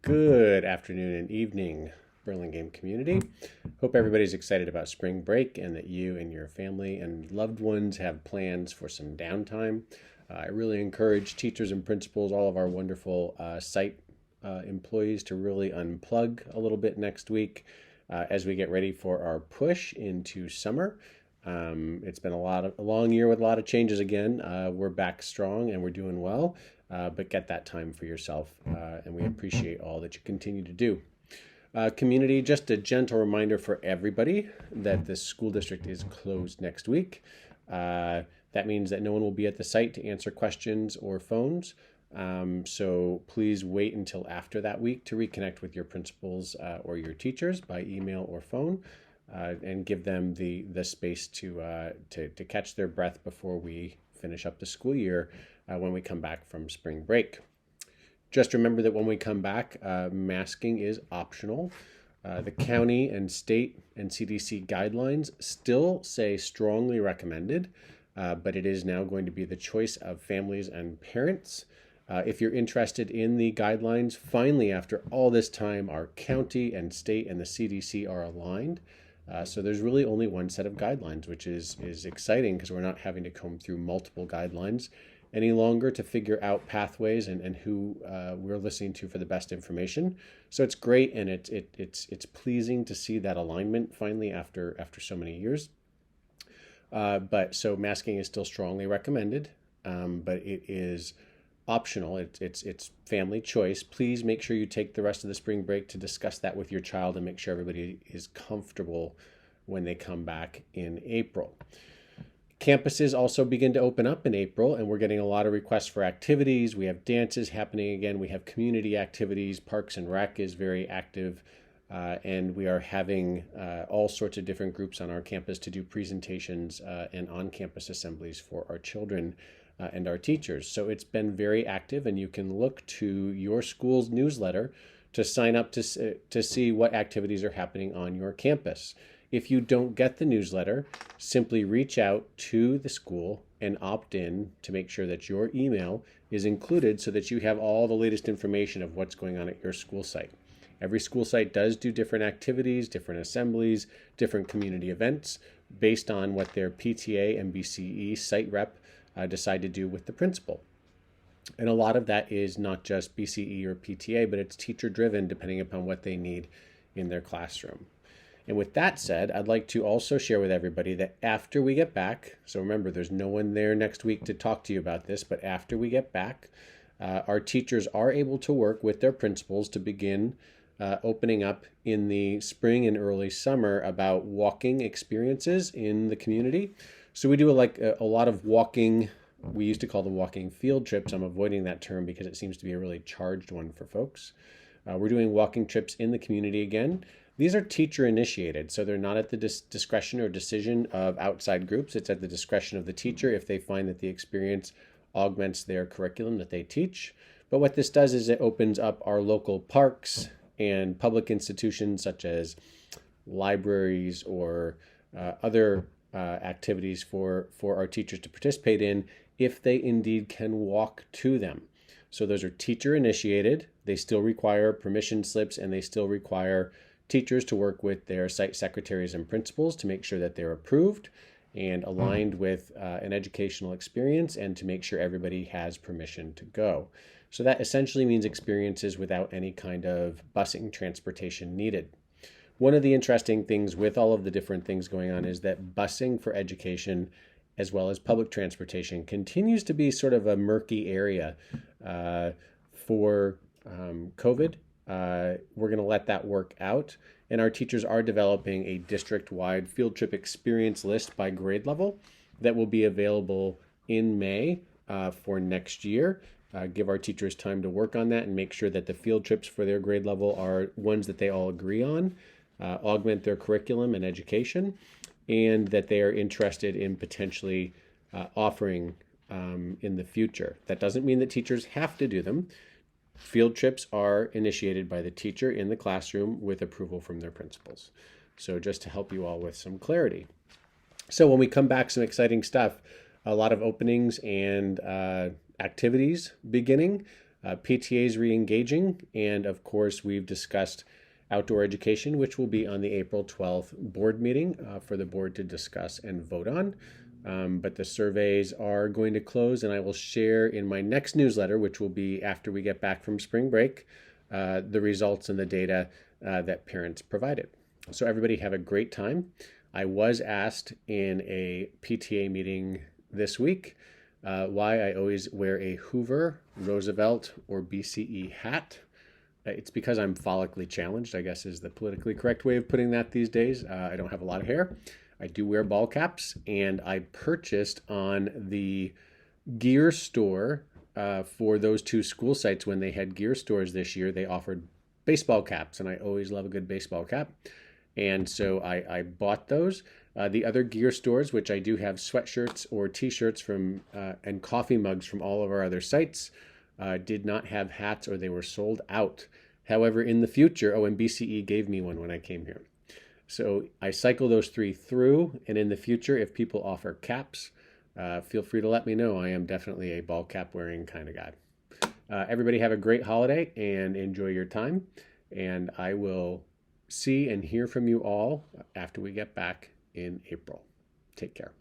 Good afternoon and evening, Burlingame community. Hope everybody's excited about spring break and that you and your family and loved ones have plans for some downtime. I really encourage teachers and principals, all of our wonderful site employees, to really unplug a little bit next week as we get ready for our push into summer. It's been a long year with a lot of changes again. We're back strong and we're doing well, but get that time for yourself, and we appreciate all that you continue to do. Community, just a gentle reminder for everybody that the school district is closed next week. That means that no one will be at the site to answer questions or phones. So please wait until after that week to reconnect with your principals or your teachers by email or phone. And give them the space to catch their breath before we finish up the school year when we come back from spring break. Just remember that when we come back, masking is optional. The county and state and CDC guidelines still say strongly recommended, but it is now going to be the choice of families and parents. If you're interested in the guidelines, finally, after all this time, our county and state and the CDC are aligned. So there's really only one set of guidelines, which is exciting because we're not having to comb through multiple guidelines any longer to figure out pathways and who we're listening to for the best information. So it's great, and it's pleasing to see that alignment finally after so many years. But so masking is still strongly recommended, but it is optional. It's family choice. Please make sure you take the rest of the spring break to discuss that with your child and make sure everybody is comfortable when they come back in April. Campuses also begin to open up in April, and we're getting a lot of requests for activities. We have dances happening again. We have community activities. Parks and Rec is very active, and we are having all sorts of different groups on our campus to do presentations and on-campus assemblies for our children and our teachers. So it's been very active, and you can look to your school's newsletter to sign up to see what activities are happening on your campus. If you don't get the newsletter, simply reach out to the school and opt in to make sure that your email is included so that you have all the latest information of what's going on at your school site. Every school site does do different activities, different assemblies, different community events based on what their PTA and BCE site rep decide to do with the principal. And a lot of that is not just BCE or PTA, but it's teacher driven depending upon what they need in their classroom. And with that said, I'd like to also share with everybody that after we get back, so remember there's no one there next week to talk to you about this, but after we get back, our teachers are able to work with their principals to begin opening up in the spring and early summer about walking experiences in the community. So we do a lot of walking. We used to call them walking field trips. I'm avoiding that term because it seems to be a really charged one for folks. We're doing walking trips in the community again. These are teacher initiated, so they're not at the discretion or decision of outside groups. It's at the discretion of the teacher if they find that the experience augments their curriculum that they teach. But what this does is it opens up our local parks and public institutions such as libraries or other activities for our teachers to participate in if they indeed can walk to them. So those are teacher initiated. They still require permission slips, and they still require teachers to work with their site secretaries and principals to make sure that they're approved and aligned with an educational experience and to make sure everybody has permission to go. So that essentially means experiences without any kind of busing transportation needed. One of the interesting things with all of the different things going on is that busing for education as well as public transportation continues to be sort of a murky area for COVID. We're going to let that work out. And our teachers are developing a district-wide field trip experience list by grade level that will be available in May for next year. Give our teachers time to work on that and make sure that the field trips for their grade level are ones that they all agree on, augment their curriculum and education, and that they are interested in potentially offering in the future. That doesn't mean that teachers have to do them. Field trips are initiated by the teacher in the classroom with approval from their principals. So just to help you all with some clarity. So when we come back, some exciting stuff, a lot of openings and activities beginning. PTA's re-engaging, and of course we've discussed outdoor education, which will be on the April 12th board meeting for the board to discuss and vote on. But the surveys are going to close, and I will share in my next newsletter, which will be after we get back from spring break, the results and the data that parents provided. So everybody have a great time. I was asked in a PTA meeting this week why I always wear a Hoover, Roosevelt, or BCE hat. It's because I'm follically challenged, I guess is the politically correct way of putting that these days. I don't have a lot of hair. I do wear ball caps, and I purchased on the gear store for those two school sites when they had gear stores this year. They offered baseball caps, and I always love a good baseball cap. And so I bought those. The other gear stores, which I do have sweatshirts or t-shirts from and coffee mugs from all of our other sites, did not have hats, or they were sold out. However, in the future, and BCE gave me one when I came here. So I cycle those three through, and in the future, if people offer caps, feel free to let me know. I am definitely a ball cap wearing kind of guy. Everybody have a great holiday and enjoy your time. And I will see and hear from you all after we get back in April. Take care.